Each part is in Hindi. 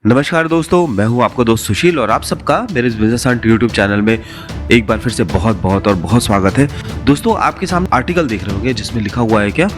नमस्कार दोस्तों, मैं हूं आपका दोस्त सुशील और आप सबका मेरे इस बिजनेस हंट यूट्यूब चैनल में एक बार फिर से बहुत बहुत और बहुत स्वागत है। दोस्तों, आपके सामने आर्टिकल देख रहे होंगे जिसमें लिखा हुआ है क्या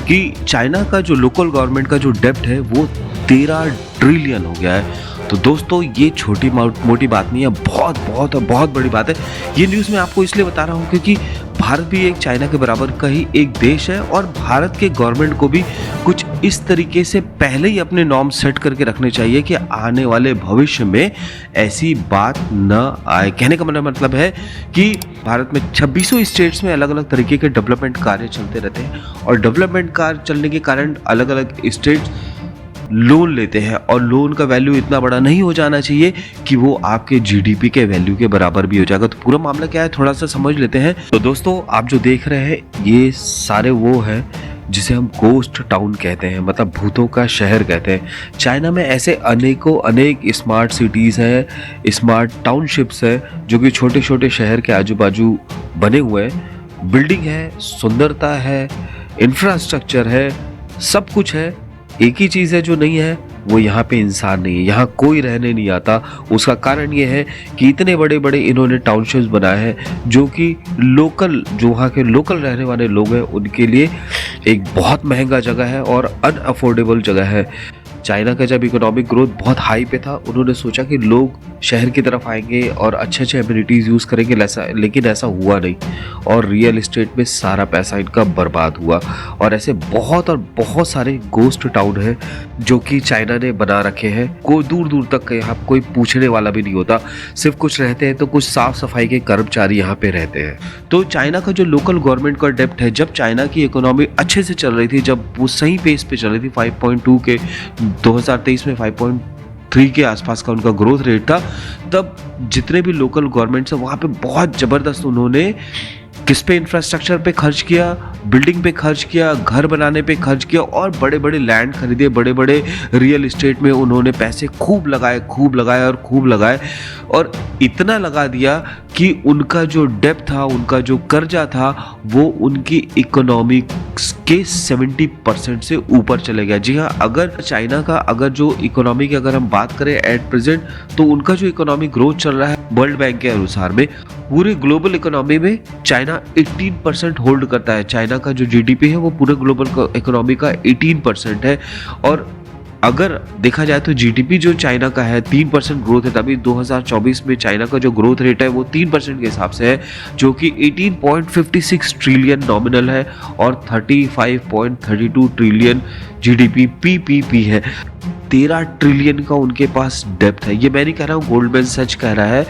कि चाइना का जो लोकल गवर्नमेंट का जो डेब्ट है वो 13 ट्रिलियन हो गया है। तो दोस्तों, ये छोटी मोटी बात नहीं है, बहुत बहुत और बहुत बड़ी बात है। ये न्यूज़ मैं आपको इसलिए बता रहा हूँ क्योंकि भारत भी एक चाइना के बराबर का ही एक देश है और भारत के गवर्नमेंट को भी कुछ इस तरीके से पहले ही अपने नॉर्म सेट करके रखने चाहिए कि आने वाले भविष्य में ऐसी बात न आए। कहने का मतलब है कि भारत में 26 स्टेट्स में अलग अलग तरीके के डेवलपमेंट कार्य चलते रहते हैं और डेवलपमेंट कार्य चलने के कारण अलग अलग स्टेट्स लोन लेते हैं और लोन का वैल्यू इतना बड़ा नहीं हो जाना चाहिए कि वो आपके जीडीपी के वैल्यू के बराबर भी हो जाएगा। तो पूरा मामला क्या है थोड़ा सा समझ लेते हैं। तो दोस्तों, आप जो देख रहे हैं ये सारे वो है जिसे हम गोस्ट टाउन कहते हैं, मतलब भूतों का शहर कहते हैं। चाइना में ऐसे अनेक स्मार्ट सिटीज़ हैं, स्मार्ट टाउनशिप्स हैं जो कि छोटे छोटे शहर के आजू बाजू बने हुए हैं। बिल्डिंग है, सुंदरता है, इंफ्रास्ट्रक्चर है, सब कुछ है। एक ही चीज़ है जो नहीं है, वो यहाँ पे इंसान नहीं है, यहाँ कोई रहने नहीं आता। उसका कारण ये है कि इतने बड़े बड़े इन्होंने टाउनशिप्स बनाए हैं जो कि जो वहाँ के लोकल रहने वाले लोग हैं उनके लिए एक बहुत महंगा जगह है और अनअफोर्डेबल जगह है। चाइना का जब इकोनॉमिक ग्रोथ बहुत हाई पे था, उन्होंने सोचा कि लोग शहर की तरफ आएंगे और अच्छे अच्छे एमिनिटीज़ यूज़ करेंगे, लेकिन ऐसा हुआ नहीं और रियल इस्टेट में सारा पैसा इनका बर्बाद हुआ। और ऐसे बहुत और बहुत सारे गोस्ट टाउन हैं जो कि चाइना ने बना रखे हैं। कोई दूर दूर तक यहाँ कोई पूछने वाला भी नहीं होता, सिर्फ कुछ रहते हैं तो कुछ साफ सफाई के कर्मचारी यहाँ पे रहते हैं। तो चाइना का जो लोकल गवर्नमेंट का डेब्ट है, जब चाइना की इकोनॉमी अच्छे से चल रही थी, जब वो सही पेस पे चल रही थी, 5.2 के 2023 में 5.3 के आसपास का उनका ग्रोथ रेट था, तब जितने भी लोकल गवर्नमेंट्स हैं वहाँ पे बहुत ज़बरदस्त उन्होंने किस पे इंफ्रास्ट्रक्चर पे खर्च किया, बिल्डिंग पे खर्च किया, घर बनाने पे खर्च किया और बड़े बड़े लैंड खरीदे, बड़े बड़े रियल इस्टेट में उन्होंने पैसे खूब लगाए और इतना लगा दिया कि उनका जो डेब्ट था, उनका जो कर्जा था, वो उनकी इकोनॉमी के 70% से ऊपर चले गया। जी हाँ, अगर चाइना का अगर जो इकोनॉमी की अगर हम बात करें एट प्रेजेंट, तो उनका जो इकोनॉमिक ग्रोथ चल रहा है वर्ल्ड बैंक के अनुसार में, पूरी ग्लोबल इकोनॉमी में चाइना 18% होल्ड करता है। चाइना का जो जीडीपी है वो पूरे ग्लोबल इकोनॉमी का 18% है। और अगर देखा जाए तो जीडीपी जो चाइना का है 3% ग्रोथ है, तभी 2024 में चाइना का जो ग्रोथ रेट है वो 3% के हिसाब से है, जो कि 18.56 ट्रिलियन नॉमिनल है और 35.32 ट्रिलियन जीडीपी पीपीपी है। 13 ट्रिलियन का उनके पास डेब्ट है। ये मैं नहीं कह रहा हूँ, गोल्डमैन सच कह रहा है।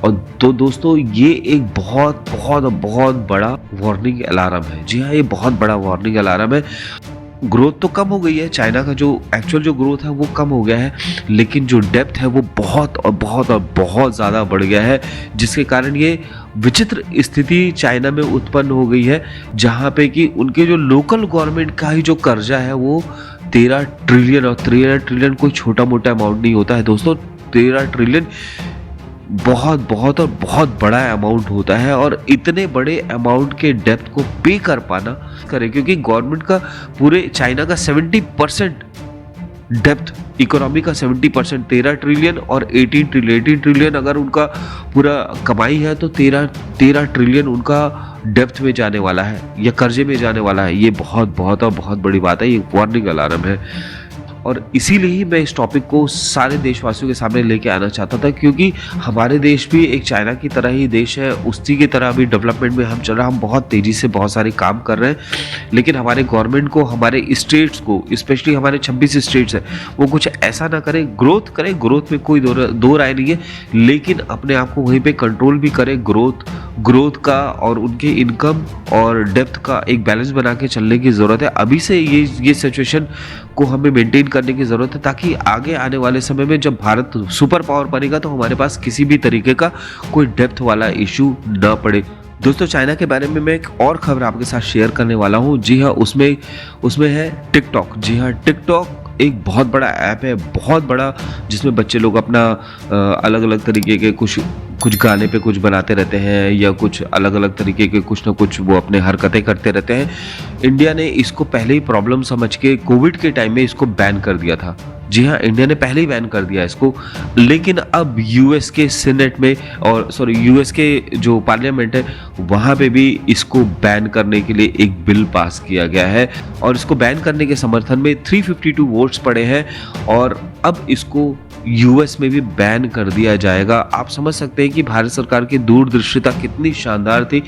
और तो दोस्तों, ये एक बहुत बहुत बहुत बड़ा वार्निंग अलार्म है। जी हाँ, ये बहुत बड़ा वार्निंग अलार्म है। ग्रोथ तो कम हो गई है, चाइना का जो एक्चुअल जो ग्रोथ है वो कम हो गया है, लेकिन जो डेप्थ है वो बहुत और बहुत और बहुत ज़्यादा बढ़ गया है, जिसके कारण ये विचित्र स्थिति चाइना में उत्पन्न हो गई है, जहाँ पे कि उनके जो लोकल गवर्नमेंट का ही जो कर्जा है वो 13 ट्रिलियन, और 13 ट्रिलियन कोई छोटा मोटा अमाउंट नहीं होता है दोस्तों। 13 ट्रिलियन बहुत बहुत और बहुत बड़ा अमाउंट होता है और इतने बड़े अमाउंट के डेप्थ को पे कर पाना करे, क्योंकि गवर्नमेंट का पूरे चाइना का 70% डेप्थ, इकोनॉमी का 70%, 13 ट्रिलियन और 18 ट्रिलियन अगर उनका पूरा कमाई है तो 13 ट्रिलियन उनका डेप्थ में जाने वाला है या कर्जे में जाने वाला है। ये बहुत बहुत और बहुत बड़ी बात है, ये वार्निंग अलार्म है। और इसीलिए ही मैं इस टॉपिक को सारे देशवासियों के सामने लेके आना चाहता था, क्योंकि हमारे देश भी एक चाइना की तरह ही देश है, उसी की तरह अभी डेवलपमेंट में हम चल रहे हैं। हम बहुत तेज़ी से बहुत सारे काम कर रहे हैं, लेकिन हमारे गवर्नमेंट को, हमारे स्टेट्स को, स्पेशली हमारे 26 स्टेट्स हैं, वो कुछ ऐसा ना करें। ग्रोथ करें, ग्रोथ में कोई दो राय नहीं है, लेकिन अपने आप को वहीं पर कंट्रोल भी करें। ग्रोथ का और उनके इनकम और डेप्थ का एक बैलेंस बना के चलने की ज़रूरत है। अभी से ये सिचुएशन को हमें मेंटेन करने की ज़रूरत है, ताकि आगे आने वाले समय में जब भारत सुपर पावर बनेगा तो हमारे पास किसी भी तरीके का कोई डेप्थ वाला इशू ना पड़े। दोस्तों, चाइना के बारे में मैं एक और खबर आपके साथ शेयर करने वाला हूँ। जी हाँ, उसमें है टिकटॉक। जी हाँ, टिकटॉक एक बहुत बड़ा ऐप है, बहुत बड़ा, जिसमें बच्चे लोग अपना अलग अलग तरीके के कुछ गाने पे कुछ बनाते रहते हैं या कुछ अलग अलग तरीके के कुछ ना कुछ वो अपने हरकतें करते रहते हैं। इंडिया ने इसको पहले ही प्रॉब्लम समझ के कोविड के टाइम में इसको बैन कर दिया था। जी हाँ, इंडिया ने पहले ही बैन कर दिया इसको, लेकिन अब यूएस के सीनेट में और यूएस के जो पार्लियामेंट है वहाँ पे भी इसको बैन करने के लिए एक बिल पास किया गया है और इसको बैन करने के समर्थन में 352 वोट्स पड़े हैं और अब इसको यूएस में भी बैन कर दिया जाएगा। आप समझ सकते हैं कि भारत सरकार की दूरदर्शिता कितनी शानदार थी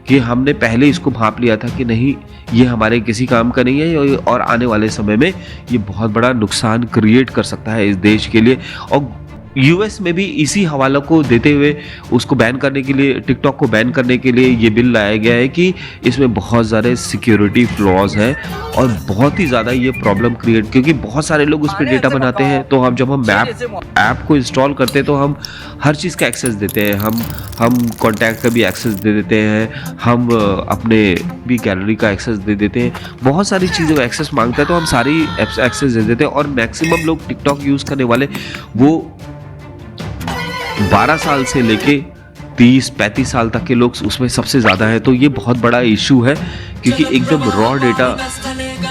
कि हमने पहले इसको भांप लिया था कि नहीं, ये हमारे किसी काम का नहीं है और आने वाले समय में ये बहुत बड़ा नुकसान क्रिएट कर सकता है इस देश के लिए। और यूएस में भी इसी हवाला को देते हुए उसको बैन करने के लिए, टिकटॉक को बैन करने के लिए ये बिल लाया गया है कि इसमें बहुत सारे सिक्योरिटी फ्लॉज हैं और बहुत ही ज़्यादा ये प्रॉब्लम क्रिएट, क्योंकि बहुत सारे लोग उस पर डेटा बनाते हैं। तो हम जब हम ऐप को इंस्टॉल करते हैं तो हम हर चीज़ का एक्सेस देते हैं, हम कॉन्टैक्ट का भी एक्सेस दे देते हैं, हम अपने भी गैलरी का एक्सेस दे देते हैं, बहुत सारी चीज़ों का एक्सेस मांगता है तो हम सारी एक्सेस दे देते हैं। और मैक्सिमम लोग टिकटॉक यूज़ करने वाले वो 12 साल से लेके 30-35 साल तक के लोग उसमें सबसे ज़्यादा है। तो ये बहुत बड़ा इशू है क्योंकि एकदम रॉ डेटा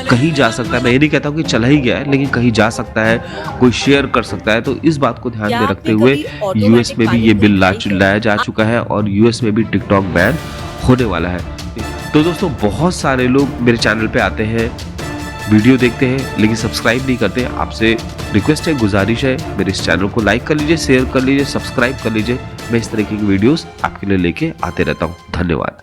कहीं जा सकता है। मैं ये नहीं कहता हूँ कि चला ही गया है, लेकिन कहीं जा सकता है, कोई शेयर कर सकता है। तो इस बात को ध्यान में रखते हुए यूएस में भी ये बिल लाया जा चुका है और यूएस में भी टिकटॉक बैन होने वाला है। तो दोस्तों, बहुत सारे लोग मेरे चैनल पे आते हैं, वीडियो देखते हैं, लेकिन सब्सक्राइब नहीं करते। आपसे रिक्वेस्ट है, गुजारिश है, मेरे इस चैनल को लाइक कर लीजिए, शेयर कर लीजिए, सब्सक्राइब कर लीजिए। मैं इस तरीके की वीडियोस आपके लिए लेके आते रहता हूँ। धन्यवाद।